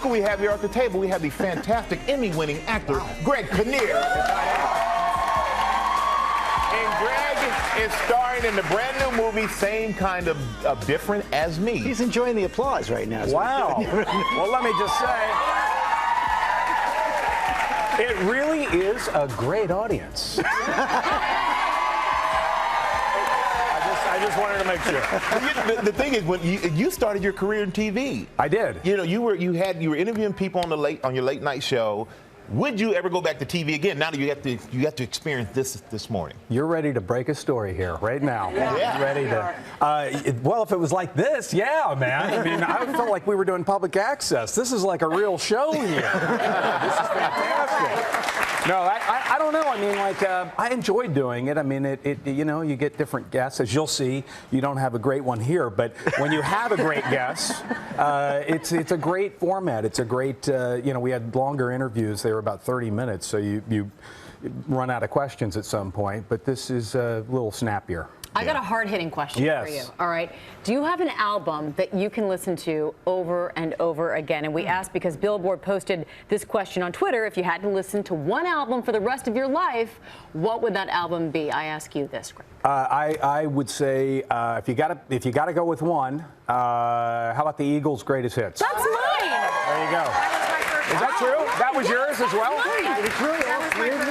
who we have here at the table. We have the fantastic Emmy-winning actor, Greg Kinnear. And Greg is starring in the brand new movie, Same Kind of Different as Me. He's enjoying the applause right now. Wow. Well, let me just say, it really is a great audience. I just wanted to make sure. The thing is, when you started your career in TV, I did. You know, you were interviewing people on your late night show. Would you ever go back to TV again? Now that you have to experience this morning. You're ready to break a story here right now. Yeah. Ready to. Well, if it was like this, yeah, man. I mean, I felt like we were doing public access. This is like a real show here. This is fantastic. No, I don't know. I mean, like, I enjoyed doing it. I mean, you know, you get different guests. As you'll see, you don't have a great one here, but when you have a great guest, it's a great format. It's a great, you know, we had longer interviews. They were about 30 minutes, so you run out of questions at some point, but this is a little snappier. I got a hard-hitting question for you. All right. Do you have an album that you can listen to over and over again? And we asked because Billboard posted this question on Twitter. If you had to listen to one album for the rest of your life, what would that album be? I ask you this, Greg. I would say if you gotta go with one, how about the Eagles' Greatest Hits? That's mine. There you go. Is that true? That was yours as well?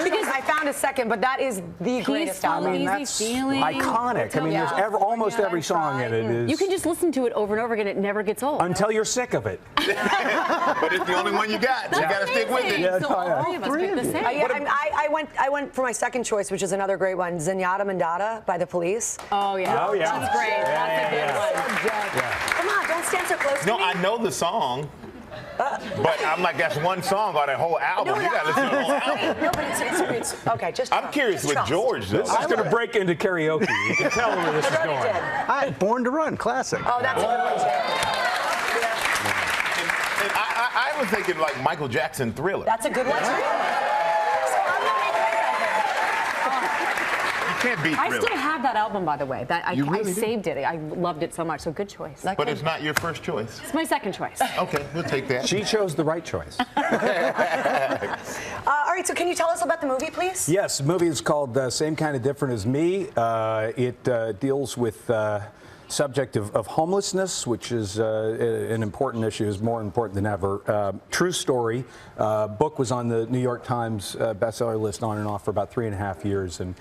Because I found a second, but that is the greatest album. I mean, that's iconic. I mean, there's almost every song in it is. You can just listen to it over and over again. It never gets old. Until you're sick of it. But it's the only one you got. So you got to stick with it. Yeah, so all three of us picked the same. I went for my second choice, which is another great one, Zenyatta Mandata by The Police. Oh, yeah. Oh, yeah. That's great. That's a good one. Come on, don't stand so close to me. No, I know the song. But I'm like, that's one song on that whole album. You got to listen to the whole album. No, but it's okay. Just. I'm curious with George, though. This is going to break into karaoke. You can tell where this is going. Born to Run, classic. Oh, that's a good one, too. And I was thinking like Michael Jackson, Thriller. That's a good one, too. Can't beat I Thriller. still have that album, by the way. That I saved it. I loved it so much. So good choice. But it's not your first choice. It's my second choice. Okay, we'll take that. She chose the right choice. All right, so can you tell us about the movie, please? Yes, the movie is called Same Kind of Different as Me. It deals with subject of homelessness, which is an important issue, is more important than ever. True story. Book was on the New York Times bestseller list on and off for about 3.5 years. And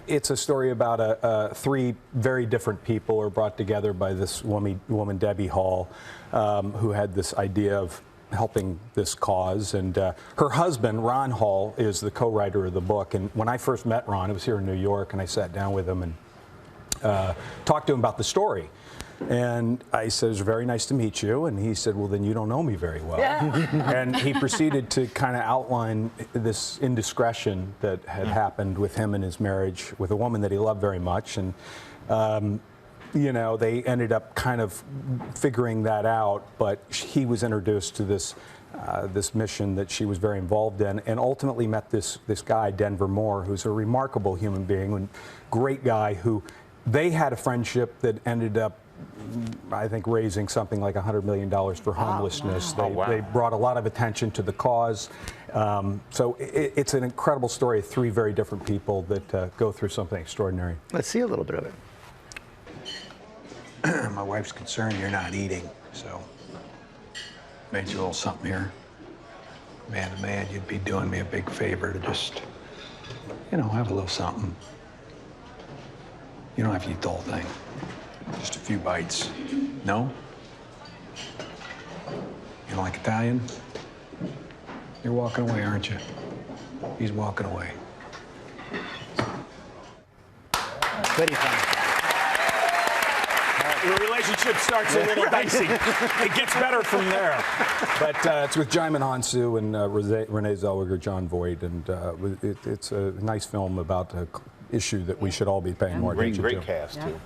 it's a story about three very different people are brought together by this woman Debbie Hall, who had this idea of helping this cause. And her husband, Ron Hall, is the co-writer of the book. And when I first met Ron, it was here in New York, and I sat down with him and talked to him about the story. And I said, "It's very nice to meet you." And he said, "Well, then you don't know me very well." And he proceeded to kind of outline this indiscretion that had happened with him in his marriage with a woman that he loved very much. And, you know, they ended up kind of figuring that out. But he was introduced to this mission that she was very involved in, and ultimately met this guy, Denver Moore, who's a remarkable human being and great guy who they had a friendship that ended up, I think, raising something like $100 million for homelessness. Oh, wow. They brought a lot of attention to the cause. So it's an incredible story of three very different people that go through something extraordinary. Let's see a little bit of it. My wife's concerned you're not eating, so made you a little something here. Man to man, you'd be doing me a big favor to just, you know, have a little something. You don't have to eat the whole thing. Just a few bites. No? You don't like Italian? You're walking away, aren't you? He's walking away. Pretty fun. The relationship starts a little dicey. It gets better from there. But it's with Jaimin Hansu and Renee Zellweger, John Voight, and it's a nice film about an issue that we should all be paying more attention to. Great cast, too.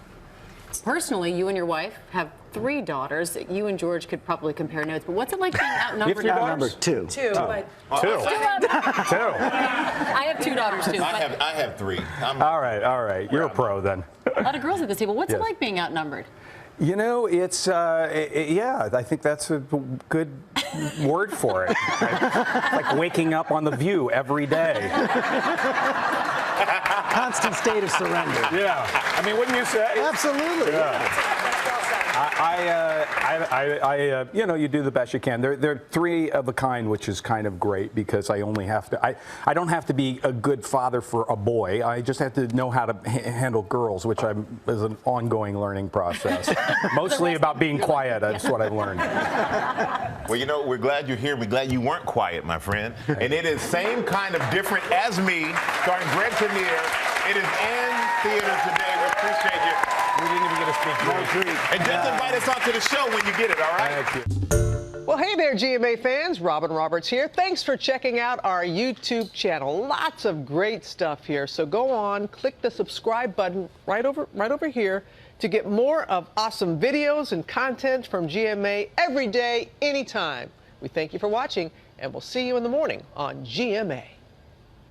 Personally, you and your wife have 3 daughters. You and George could probably compare notes, but what's it like being outnumbered? You have 3 daughters? Two. Two, but... Two. I have 2 daughters, too. I have 3. All right. You're a pro, then. A lot of girls at this table. What's it like being outnumbered? You know, it's, yeah, I think that's a good word for it. It's like waking up on The View every day. Constant state of surrender. Yeah. I mean, wouldn't you say? Absolutely. You know, you do the best you can. They're three of a kind, which is kind of great because I only have to. I don't have to be a good father for a boy. I just have to know how to handle girls, which is an ongoing learning process. Mostly about being quiet. That's what I've learned. Well, you know, we're glad you're here. We're glad you weren't quiet, my friend. And it is same kind of different as me, starring Greg Kinnear. It is in theaters today. We appreciate you. We didn't even get to speak Greek. And just invite us onto the show when you get it, all right? Thank you. Well, hey there, GMA fans. Robin Roberts here. Thanks for checking out our YouTube channel. Lots of great stuff here. So go on, click the subscribe button right over here to get more of awesome videos and content from GMA every day, anytime. We thank you for watching, and we'll see you in the morning on GMA.